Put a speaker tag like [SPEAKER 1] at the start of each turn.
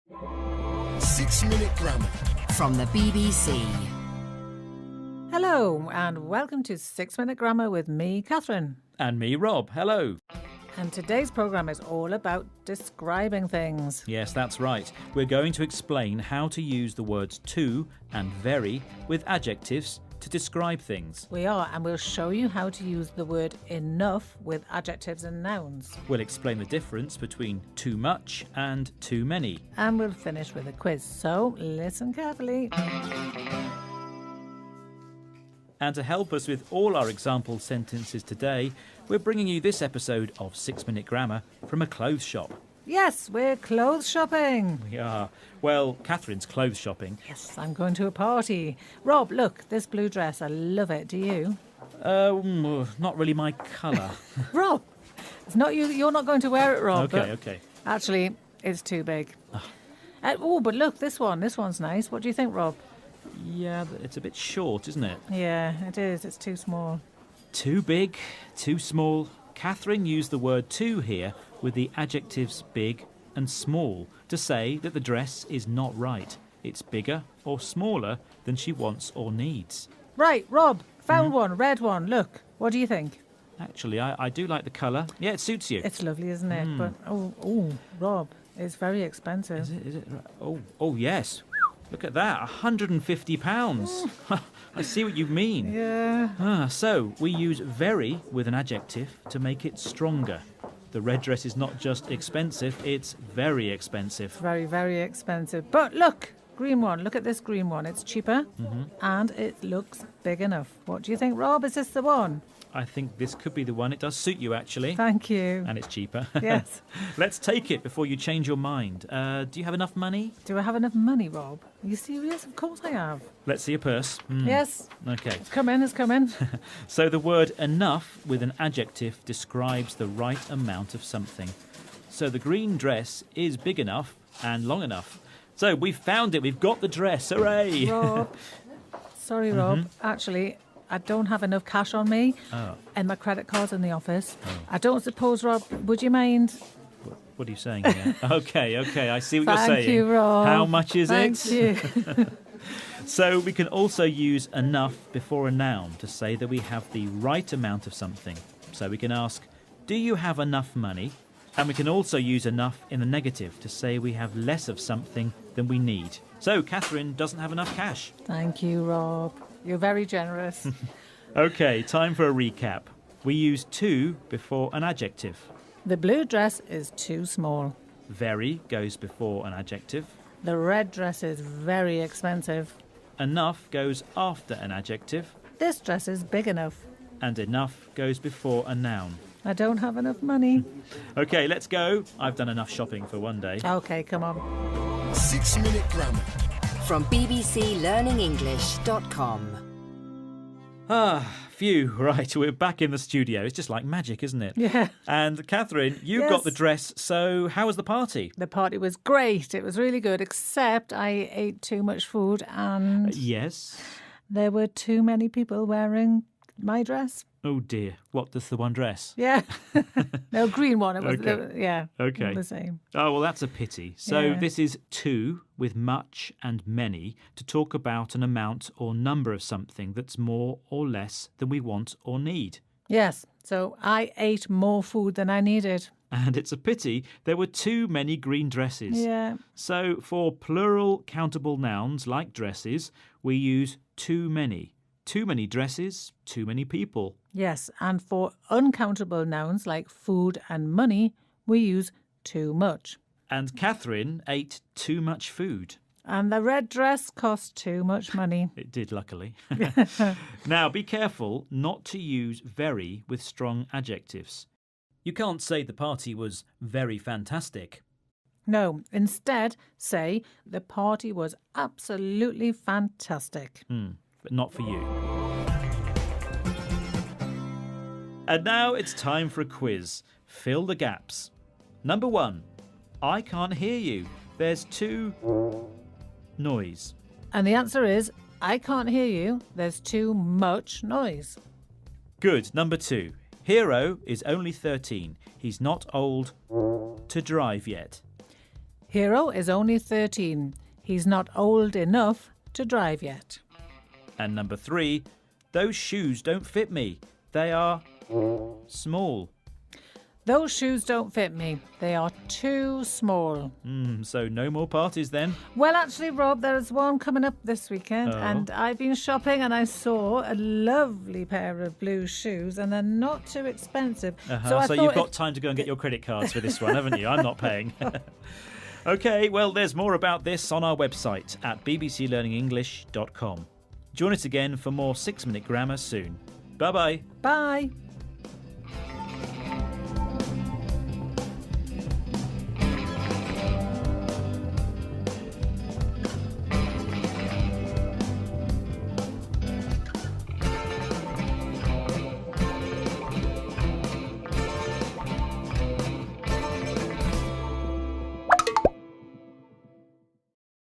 [SPEAKER 1] 6-Minute Grammar
[SPEAKER 2] From the BBC.
[SPEAKER 3] Hello, and welcome to 6-Minute Grammar with me, Catherine.
[SPEAKER 4] And me, Rob. Hello.
[SPEAKER 3] And today's programme is all about describing things.
[SPEAKER 4] Yes, that's right. We're going to explain how to use the words to and very with adjectives to describe things.
[SPEAKER 3] We are, and we'll show you how to use the word enough with adjectives and nouns.
[SPEAKER 4] We'll explain the difference between too much and too many.
[SPEAKER 3] And we'll finish with a quiz, so listen carefully.
[SPEAKER 4] And to help us with all our example sentences today, we're bringing you this episode of 6-Minute Grammar from a clothes shop.
[SPEAKER 3] Yes, we're clothes shopping.
[SPEAKER 4] We are. Well, Catherine's clothes shopping.
[SPEAKER 3] Yes, I'm going to a party. Rob, look, this blue dress, I love it. Do you?
[SPEAKER 4] Not really my colour.
[SPEAKER 3] Rob, it's not you. You're not going to wear it, Rob.
[SPEAKER 4] Okay.
[SPEAKER 3] Actually, it's too big. But look, this one's nice. What do you think, Rob?
[SPEAKER 4] Yeah, it's a bit short, isn't it?
[SPEAKER 3] Yeah, it is. It's too small.
[SPEAKER 4] Too big, too small. Catherine used the word too here with the adjectives big and small to say that the dress is not right. It's bigger or smaller than she wants or needs.
[SPEAKER 3] Right, Rob, found one, red one. Look, what do you think?
[SPEAKER 4] Actually, I do like the colour. Yeah, it suits you.
[SPEAKER 3] It's lovely, isn't it? But, Rob, it's very expensive.
[SPEAKER 4] Is it? Oh, yes. Look at that, £150. I see what you mean.
[SPEAKER 3] Yeah.
[SPEAKER 4] So, we use very with an adjective to make it stronger. The red dress is not just expensive, it's very expensive.
[SPEAKER 3] Very, very expensive. But look, green one. Look at this green one. It's cheaper and it looks big enough. What do you think, Rob? Is this the one?
[SPEAKER 4] I think this could be the one. It does suit you, actually.
[SPEAKER 3] Thank you.
[SPEAKER 4] And it's cheaper.
[SPEAKER 3] Yes.
[SPEAKER 4] Let's take it before you change your mind. Do you have enough money?
[SPEAKER 3] Do I have enough money, Rob? Are you serious? Of course I have.
[SPEAKER 4] Let's see your purse.
[SPEAKER 3] Yes.
[SPEAKER 4] Okay.
[SPEAKER 3] It's come in.
[SPEAKER 4] So the word enough with an adjective describes the right amount of something. So the green dress is big enough and long enough. So we've found it. We've got the dress. Hooray!
[SPEAKER 3] Rob. Sorry, Rob. Actually, I don't have enough cash on me and my credit card's in the office. I don't suppose, Rob, would you mind?
[SPEAKER 4] What are you saying here? Okay, I see what you're saying.
[SPEAKER 3] Thank you, Rob.
[SPEAKER 4] How much is
[SPEAKER 3] Thank
[SPEAKER 4] it?
[SPEAKER 3] Thank you.
[SPEAKER 4] So we can also use enough before a noun to say that we have the right amount of something. So we can ask, do you have enough money? And we can also use enough in the negative to say we have less of something than we need. So Catherine doesn't have enough cash.
[SPEAKER 3] Thank you, Rob. You're very generous.
[SPEAKER 4] Okay, time for a recap. We use too before an adjective.
[SPEAKER 3] The blue dress is too small.
[SPEAKER 4] Very goes before an adjective.
[SPEAKER 3] The red dress is very expensive.
[SPEAKER 4] Enough goes after an adjective.
[SPEAKER 3] This dress is big enough.
[SPEAKER 4] And enough goes before a noun.
[SPEAKER 3] I don't have enough money.
[SPEAKER 4] Okay, let's go. I've done enough shopping for one day.
[SPEAKER 3] Okay, come on.
[SPEAKER 1] 6-Minute Grammar.
[SPEAKER 2] From bbclearningenglish.com.
[SPEAKER 4] Phew, right, we're back in the studio. It's just like magic, isn't it?
[SPEAKER 3] Yeah.
[SPEAKER 4] And Catherine, you
[SPEAKER 3] Yes.
[SPEAKER 4] got the dress, so how was the party?
[SPEAKER 3] The party was great. It was really good, except I ate too much food and
[SPEAKER 4] Yes.
[SPEAKER 3] there were too many people wearing my dress.
[SPEAKER 4] Oh dear, what does the one dress?
[SPEAKER 3] Yeah. No, green one. It was,
[SPEAKER 4] Okay. Okay.
[SPEAKER 3] the same.
[SPEAKER 4] Oh, well, that's a pity. So
[SPEAKER 3] Yeah.
[SPEAKER 4] this is to with much and many to talk about an amount or number of something that's more or less than we want or need.
[SPEAKER 3] Yes. So I ate more food than I needed.
[SPEAKER 4] And it's a pity there were too many green dresses.
[SPEAKER 3] Yeah.
[SPEAKER 4] So for plural countable nouns like dresses, we use too many. Too many dresses, too many people.
[SPEAKER 3] Yes. And for uncountable nouns like food and money, we use too much.
[SPEAKER 4] And Catherine ate too much food.
[SPEAKER 3] And the red dress cost too much money.
[SPEAKER 4] It did, luckily. Now, be careful not to use very with strong adjectives. You can't say the party was very fantastic.
[SPEAKER 3] No, instead say the party was absolutely fantastic.
[SPEAKER 4] But not for you. And now it's time for a quiz. Fill the gaps. Number 1. I can't hear you. There's too noise.
[SPEAKER 3] And the answer is, I can't hear you. There's too much noise.
[SPEAKER 4] Good. Number 2. Hero is only 13. He's not old to drive yet.
[SPEAKER 3] Hero is only 13. He's not old enough to drive yet.
[SPEAKER 4] And number 3, those shoes don't fit me. They are small.
[SPEAKER 3] Those shoes don't fit me. They are too small.
[SPEAKER 4] So no more parties then?
[SPEAKER 3] Well, actually, Rob, there's one coming up this weekend, and I've been shopping and I saw a lovely pair of blue shoes, and they're not too expensive.
[SPEAKER 4] So you've got time to go and get your credit cards for this one, haven't you? I'm not paying. OK, well, there's more about this on our website at bbclearningenglish.com. Join us again for more 6-Minute Grammar soon. Bye-bye.
[SPEAKER 3] Bye.